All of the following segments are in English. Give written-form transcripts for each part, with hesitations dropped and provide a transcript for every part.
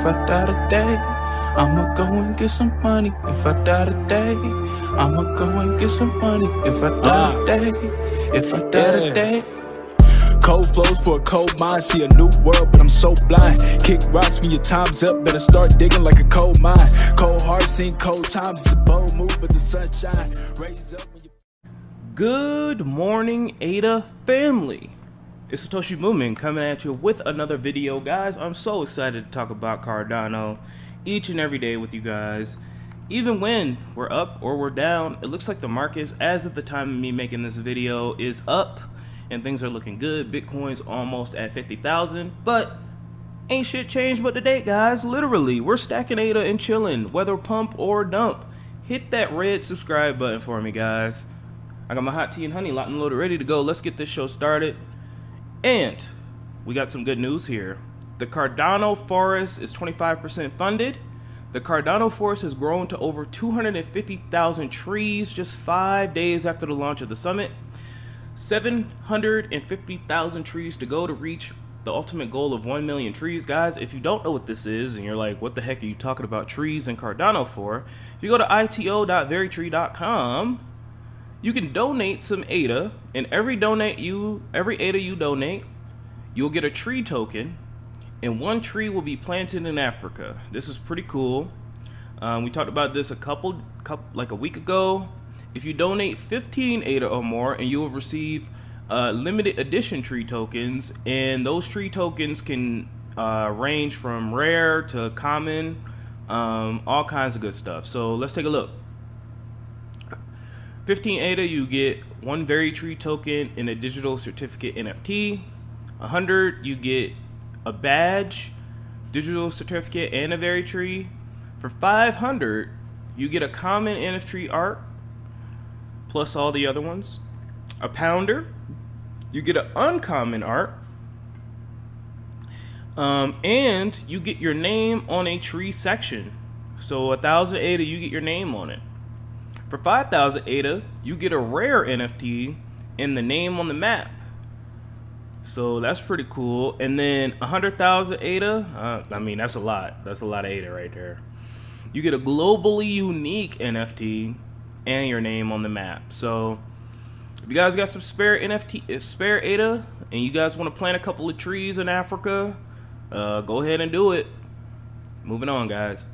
I die today, I'ma go and get some money. If I die today, I'ma go and get some money. If I die today, if I die today. Cold flows for a cold mind, see a new world, but I'm so blind. Kick rocks when your time's up, better start digging like a coal mine. Cold heart, seen cold times, it's a bold move, but the sunshine raise up when you... Good morning, ADA family. It's Satoshi Moomin coming at you with another video, guys. I'm so excited to talk about Cardano each and every day with you guys. Even when we're up or we're down, it looks like the markets, as at the time of me making this video, is up and things are looking good. Bitcoin's almost at 50,000, but ain't shit changed but the date, guys. Literally, we're stacking ADA and chilling, whether pump or dump. Hit that red subscribe button for me, guys. I got my hot tea and honey locked and loaded, ready to go. Let's get this show started. And we got some good news here. The Cardano forest is 25% funded. The Cardano forest has grown to over 250,000 trees just 5 days after the launch of the summit. 750,000 trees to go to reach the ultimate goal of 1 million trees. Guys, if you don't know what this is and you're like, what the heck are you talking about trees and Cardano for? If you go to ito.verytree.com, you can donate some ADA, and every ADA you donate, you'll get a tree token, and one tree will be planted in Africa. This is pretty cool. We talked about this like a week ago. If you donate 15 ADA or more, and you will receive limited edition tree tokens, and those tree tokens can range from rare to common, all kinds of good stuff. So let's take a look. 15 ADA, you get one VeryTree token in a digital certificate NFT. 100, you get a badge, digital certificate, and a VeryTree. For 500, you get a common NFT art, plus all the other ones. A pounder, you get an uncommon art, and you get your name on a tree section. So 1,000 ADA, you get your name on it. For 5,000 ADA, you get a rare NFT and the name on the map. So that's pretty cool. And then 100,000 ADA, I mean, that's a lot. That's a lot of ADA right there. You get a globally unique NFT and your name on the map. So if you guys got some spare ADA, and you guys want to plant a couple of trees in Africa, go ahead and do it. Moving on, guys.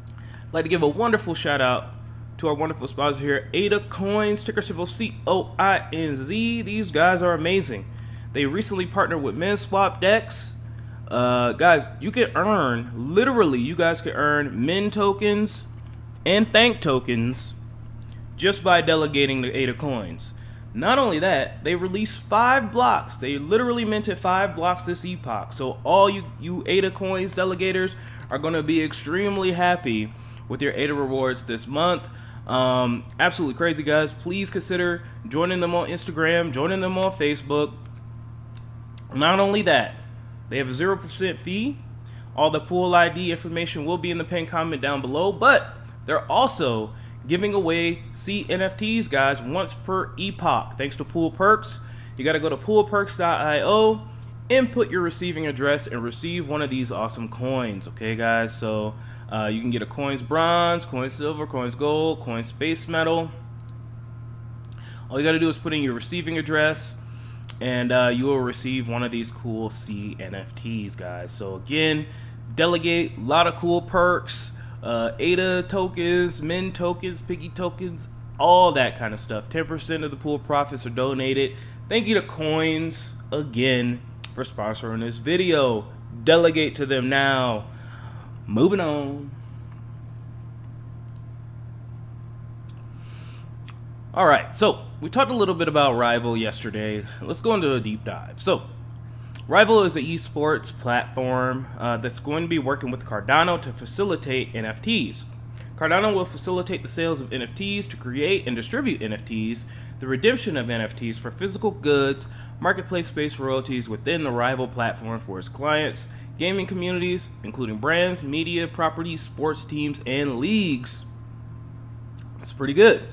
I'd like to give a wonderful shout out to our wonderful sponsor here, ADA Coins, ticker symbol COINZ. These guys are amazing. They recently partnered with MinSwap DEX. Guys, you can earn, literally, you guys can earn Min tokens and Thank tokens just by delegating the ADA coins. Not only that, they released 5 blocks. They literally minted 5 blocks this epoch. So all you ADA coins delegators are going to be extremely happy with your ADA rewards this month. Absolutely crazy, guys. Please consider joining them on Instagram, joining them on Facebook. Not only that, they have a 0% fee. All the pool ID information will be in the pinned comment down below, but they're also giving away C NFTs, guys, once per epoch. Thanks to Pool Perks. You got to go to poolperks.io, input your receiving address, and receive one of these awesome coins. Okay, guys, so you can get a coins bronze, coins silver, coins gold, coins space metal. All you got to do is put in your receiving address, and you will receive one of these cool C NFTs, guys. So again, delegate, a lot of cool perks, ADA tokens, Min tokens, Piggy tokens, all that kind of stuff. 10% of the pool profits are donated. Thank you to Coins again for sponsoring this video. Delegate to them now. Moving on. All right, so we talked a little bit about Rival yesterday. Let's go into a deep dive. So Rival is an esports platform that's going to be working with Cardano to facilitate NFTs. Cardano will facilitate the sales of NFTs to create and distribute NFTs, the redemption of NFTs for physical goods, marketplace-based royalties within the Rival platform for its clients, gaming communities, including brands, media, properties, sports teams, and leagues. It's pretty good.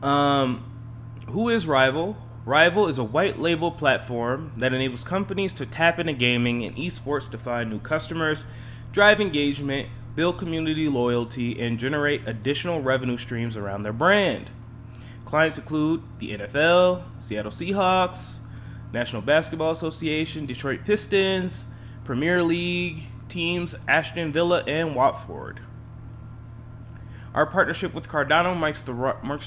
Who is Rival? Rival is a white label platform that enables companies to tap into gaming and esports to find new customers, drive engagement, build community loyalty, and generate additional revenue streams around their brand. Clients include the NFL, Seattle Seahawks, National Basketball Association, Detroit Pistons, Premier League teams Aston Villa and Watford. Our partnership with Cardano marks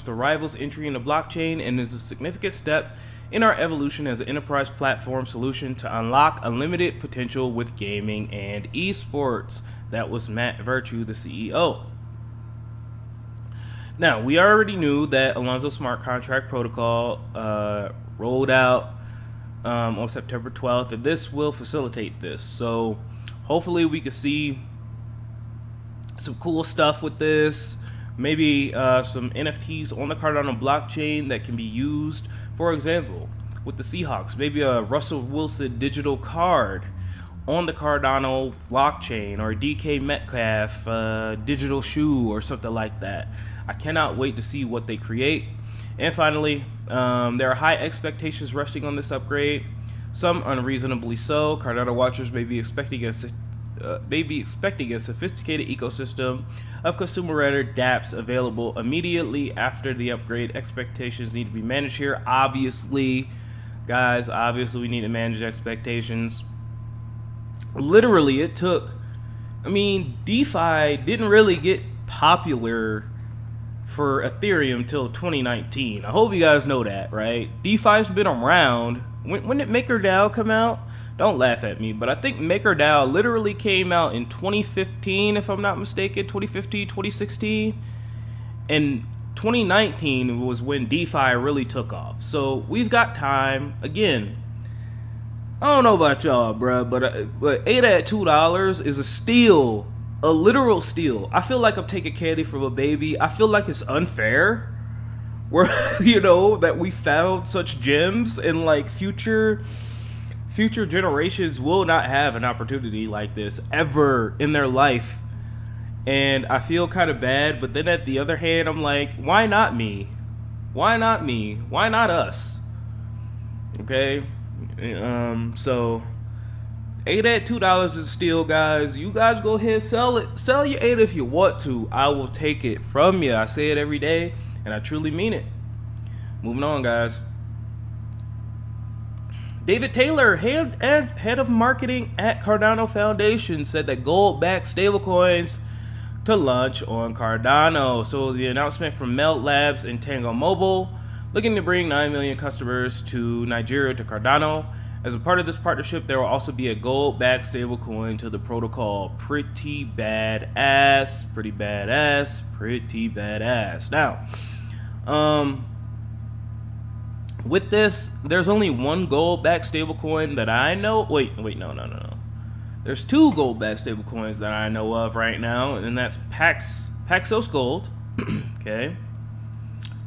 the Rival's entry into blockchain and is a significant step in our evolution as an enterprise platform solution to unlock unlimited potential with gaming and esports. That was Matt Virtue, the CEO. Now, we already knew that Alonzo Smart Contract Protocol rolled out on September 12th, and this will facilitate this. So hopefully we can see some cool stuff with this, maybe some NFTs on the Cardano blockchain that can be used, for example, with the Seahawks, maybe a Russell Wilson digital card on the Cardano blockchain, or a DK Metcalf digital shoe or something like that. I cannot wait to see what they create. And finally, there are high expectations resting on this upgrade, some unreasonably so. Cardano watchers may be expecting a sophisticated ecosystem of consumer-rated dApps available immediately after the upgrade. Expectations need to be managed here. Obviously, guys, we need to manage expectations. Literally, it took, DeFi didn't really get popular for Ethereum till 2019. I hope you guys know that, right? DeFi's been around. When did MakerDAO come out? Don't laugh at me, but I think MakerDAO literally came out in 2015, if I'm not mistaken, 2015, 2016. And 2019 was when DeFi really took off. So we've got time. Again, I don't know about y'all, bruh, but ADA at $2 is a steal, a literal steal. I feel like I'm taking candy from a baby. I feel like it's unfair, where that we found such gems, and like future generations will not have an opportunity like this ever in their life. And I feel kind of bad, but then at the other hand, I'm like, why not me? Why not me? Why not us? Okay. So ADA at $2 is a steal, guys. You guys go ahead, sell it. Sell your ADA if you want to. I will take it from you. I say it every day, and I truly mean it. Moving on, guys. David Taylor, head of marketing at Cardano Foundation, said that gold-backed stablecoins to launch on Cardano. So the announcement from Meld Labs and Tango Mobile, looking to bring 9 million customers to Nigeria to Cardano. As a part of this partnership, there will also be a gold-backed stablecoin to the protocol. Pretty badass. Pretty badass. Pretty badass. Now, with this, there's only one gold-backed stablecoin that I know. Wait, no. There's two gold-backed stablecoins that I know of right now, and that's Paxos Gold, okay,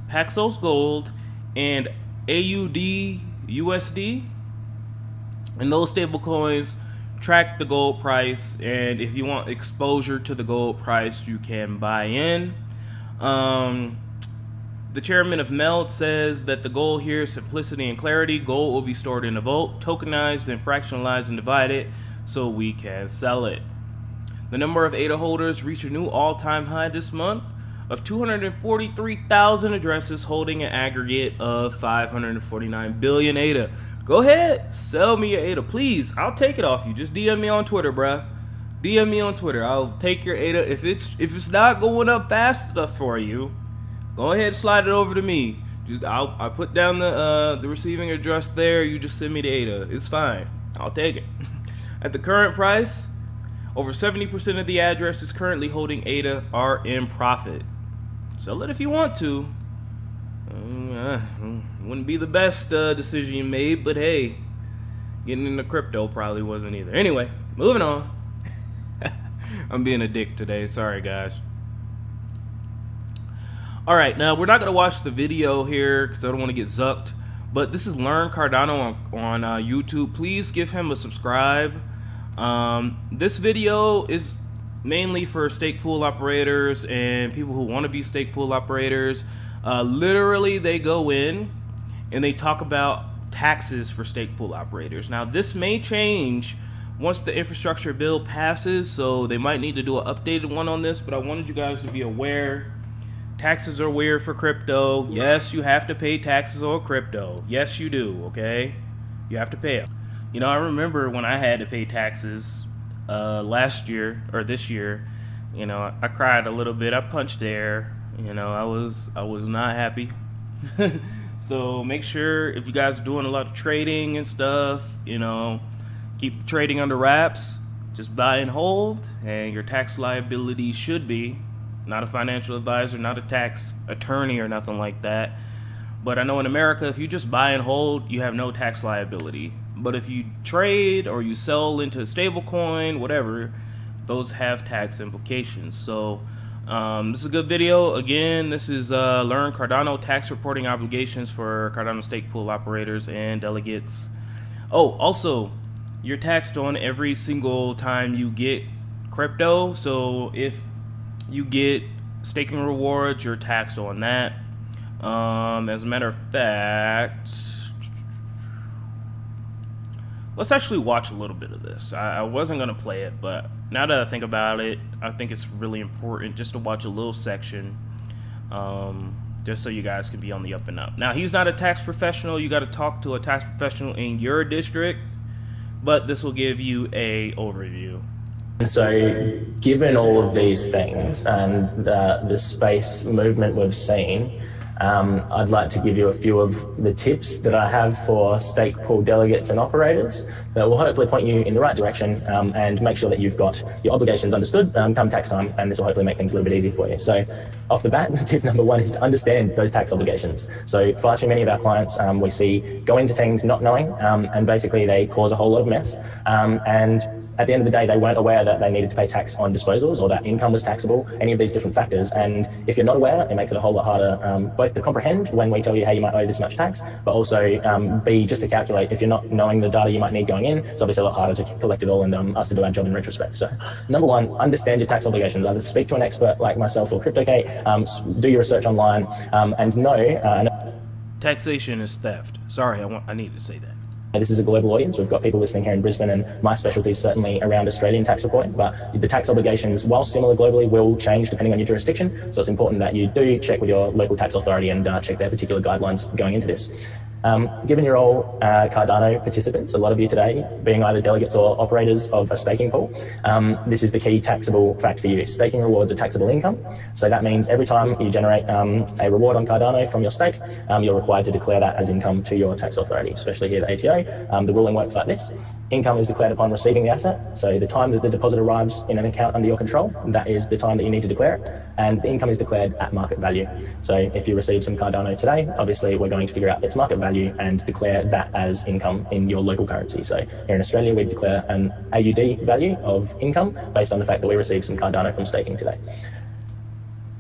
Paxos Gold, and AUD USD. And those stablecoins track the gold price, and if you want exposure to the gold price, you can buy in. The chairman of Meld says that the goal here is simplicity and clarity. Gold will be stored in a vault, tokenized and fractionalized and divided, so we can sell it. The number of ADA holders reached a new all-time high this month of 243,000 addresses, holding an aggregate of 549 billion ADA. Go ahead, sell me your ADA, please. I'll take it off you. Just DM me on Twitter, bruh. DM me on Twitter. I'll take your ADA. If it's not going up fast enough for you, go ahead and slide it over to me. I'll put down the receiving address there. You just send me the ADA. It's fine. I'll take it. At the current price, over 70% of the addresses currently holding ADA are in profit. Sell it if you want to. Wouldn't be the best decision you made, but hey, getting into crypto probably wasn't either. Anyway, moving on. I'm being a dick today. Sorry, guys. All right, now we're not going to watch the video here because I don't want to get zucked, but this is Learn Cardano on YouTube. Please give him a subscribe. This video is mainly for stake pool operators and people who want to be stake pool operators. Literally, they go in and they talk about taxes for stake pool operators. Now, this may change once the infrastructure bill passes, so they might need to do an updated one on this, but I wanted you guys to be aware. Taxes are weird for crypto. Yes, you have to pay taxes on crypto. Yes, you do, okay? You have to pay them. You know, I remember when I had to pay taxes last year, or this year, you know, I cried a little bit. I punched air. You know, I was not happy. So make sure, if you guys are doing a lot of trading and stuff, you know, keep trading under wraps. Just buy and hold, and your tax liability should be, not a financial advisor, not a tax attorney or nothing like that. But I know in America, if you just buy and hold, you have no tax liability. But if you trade or you sell into a stable coin, whatever, those have tax implications. So this is a good video. Again, this is Learn Cardano Tax Reporting Obligations for Cardano Stake Pool Operators and Delegates. Oh, also, you're taxed on every single time you get crypto. So if you get staking rewards, you're taxed on that. As a matter of fact, let's actually watch a little bit of this. I wasn't going to play it, but now that I think about it, I think it's really important just to watch a little section, just so you guys can be on the up and up. Now, he's not a tax professional. You got to talk to a tax professional in your district, but this will give you a overview. So given all of these things and the space movement we've seen, I'd like to give you a few of the tips that I have for stake pool delegates and operators that will hopefully point you in the right direction and make sure that you've got your obligations understood come tax time, and this will hopefully make things a little bit easier for you. So off the bat, tip number one is to understand those tax obligations. So far too many of our clients we see go into things not knowing, and basically they cause a whole lot of mess, and at the end of the day, they weren't aware that they needed to pay tax on disposals or that income was taxable, any of these different factors. And if you're not aware, it makes it a whole lot harder, both to comprehend when we tell you, hey, you might owe this much tax, but also B, just to calculate. If you're not knowing the data you might need going in, it's obviously a lot harder to collect it all and us to do our job in retrospect. So number one, understand your tax obligations. Either speak to an expert like myself or CryptoGate, do your research online, and know. Taxation is theft. Sorry, I need to say that. This is a global audience. We've got people listening here in Brisbane, and my specialty is certainly around Australian tax reporting, but the tax obligations, while similar globally, will change depending on your jurisdiction. So it's important that you do check with your local tax authority and check their particular guidelines going into this. Given you're all Cardano participants, a lot of you today being either delegates or operators of a staking pool, this is the key taxable fact for you. Staking rewards are taxable income. So that means every time you generate a reward on Cardano from your stake, you're required to declare that as income to your tax authority, especially here at ATO. The ruling works like this. Income is declared upon receiving the asset. So the time that the deposit arrives in an account under your control, that is the time that you need to declare it. And the income is declared at market value. So if you receive some Cardano today, obviously we're going to figure out its market value and declare that as income in your local currency. So here in Australia, we declare an AUD value of income based on the fact that we received some Cardano from staking today.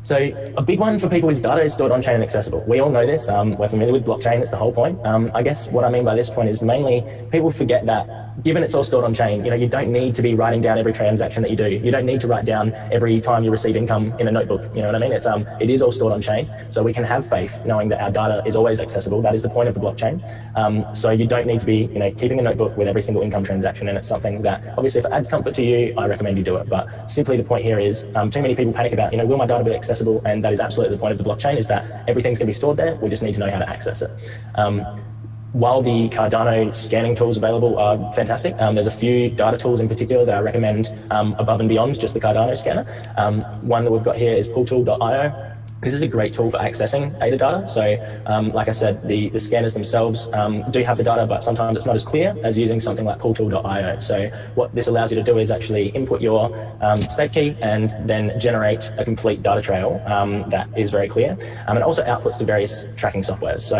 So a big one for people is data is stored on-chain and accessible. We all know this. We're familiar with blockchain. That's the whole point. I guess what I mean by this point is mainly people forget that given it's all stored on-chain, you don't need to be writing down every transaction that you do. You don't need to write down every time you receive income in a notebook. You know what I mean? It is all stored on-chain. So we can have faith knowing that our data is always accessible. That is the point of the blockchain. So you don't need to be, keeping a notebook with every single income transaction. And it's something that obviously if it adds comfort to you, I recommend you do it. But simply the point here is too many people panic about, will my data be accessible? And that is absolutely the point of the blockchain, is that everything's going to be stored there. We just need to know how to access it. While the Cardano scanning tools available are fantastic, there's a few data tools in particular that I recommend above and beyond just the Cardano scanner. One that we've got here is pooltool.io. This is a great tool for accessing ADA data. So like I said, the scanners themselves do have the data, but sometimes it's not as clear as using something like pooltool.io. So what this allows you to do is actually input your stake key and then generate a complete data trail that is very clear. And it also outputs to various tracking softwares. So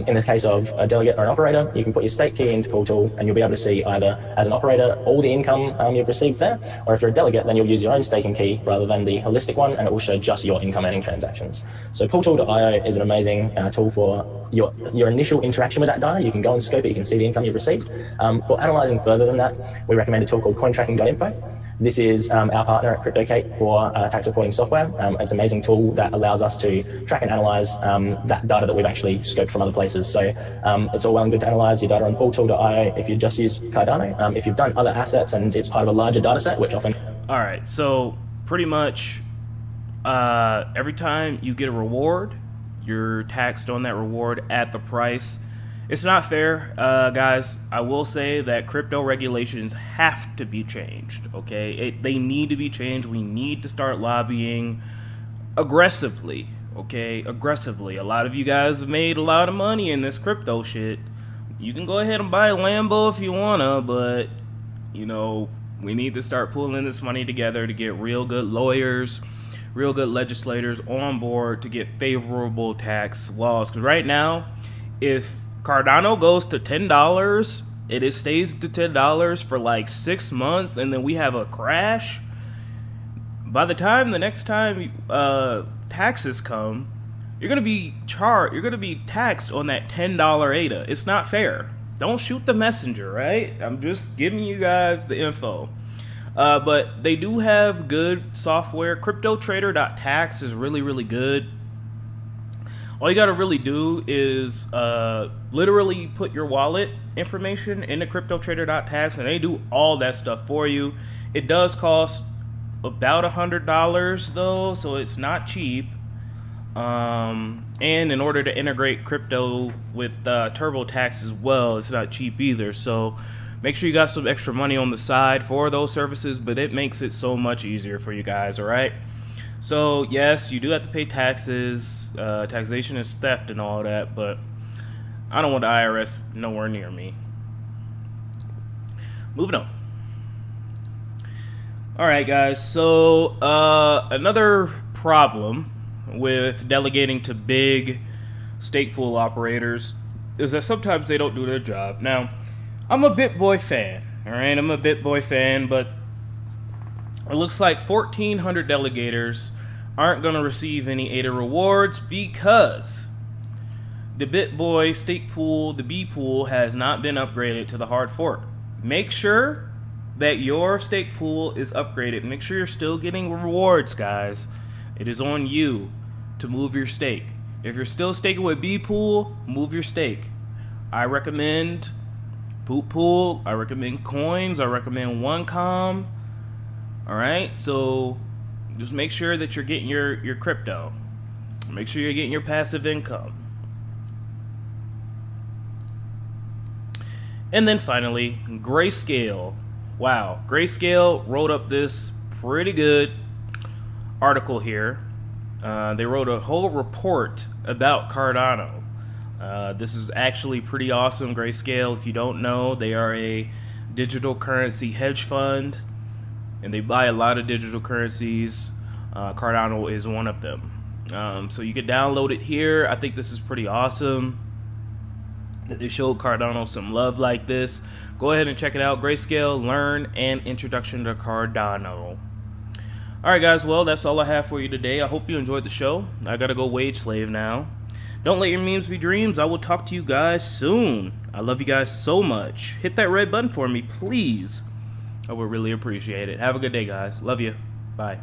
in the case of a delegate or an operator, you can put your stake key into pooltool and you'll be able to see either as an operator all the income you've received there, or if you're a delegate, then you'll use your own staking key rather than the holistic one, and it will show just your income earning transactions. So pooltool.io is an amazing tool for your initial interaction with that data. You can go and scope it, you can see the income you've received. For analyzing further than that, we recommend a tool called cointracking.info. This is our partner at CryptoCake for tax reporting software. It's an amazing tool that allows us to track and analyze that data that we've actually scoped from other places. So it's all well and good to analyze your data on pooltool.io if you just use Cardano. If you've done other assets and it's part of a larger data set, which often... All right, so pretty much every time you get a reward, you're taxed on that reward at the price. It's not fair, guys. I will say that crypto regulations have to be changed, okay? They need to be changed. We need to start lobbying aggressively, okay? Aggressively. A lot of you guys have made a lot of money in this crypto shit. You can go ahead and buy a Lambo if you wanna, but, you know, we need to start pulling this money together to get real good lawyers, real good legislators on board to get favorable tax laws. Because right now, if Cardano goes to $10, it stays to $10 for like 6 months, and then we have a crash. By the time the next time taxes come, you're gonna be taxed on that $10 ADA. It's not fair. Don't shoot the messenger, right? I'm just giving you guys the info. But they do have good software. CryptoTrader.tax is really, really good. All you gotta really do is literally put your wallet information into CryptoTrader.tax, and they do all that stuff for you. It does cost about $100 though, so it's not cheap. And in order to integrate crypto with TurboTax as well, it's not cheap either. So make sure you got some extra money on the side for those services, but it makes it so much easier for you guys, all right? So yes, you do have to pay taxes. Taxation is theft and all that, but I don't want the IRS nowhere near me. Moving on. All right, guys. So another problem with delegating to big stake pool operators is that sometimes they don't do their job. Now, I'm a BitBoy fan. All right, I'm a BitBoy fan, but it looks like 1,400 delegators aren't going to receive any ADA rewards because the BitBoy stake pool, the B pool, has not been upgraded to the hard fork. Make sure that your stake pool is upgraded. Make sure you're still getting rewards, guys. It is on you to move your stake. If you're still staking with B pool, move your stake. I recommend Poop Pool. I recommend Coins. I recommend OneCom. Alright, so just make sure that you're getting your crypto. Make sure you're getting your passive income. And then finally, Grayscale. Wow, Grayscale wrote up this pretty good article here. They wrote a whole report about Cardano. This is actually pretty awesome. Grayscale, if you don't know, they are a digital currency hedge fund, and they buy a lot of digital currencies. Cardano is one of them. So you can download it here. I think this is pretty awesome that they showed Cardano some love like this. Go ahead and check it out. Grayscale, Learn, and Introduction to Cardano. Alright guys, well that's all I have for you today. I hope you enjoyed the show. I gotta go wage slave now. Don't let your memes be dreams. I will talk to you guys soon. I love you guys so much. Hit that red button for me, please. I would really appreciate it. Have a good day, guys. Love you. Bye.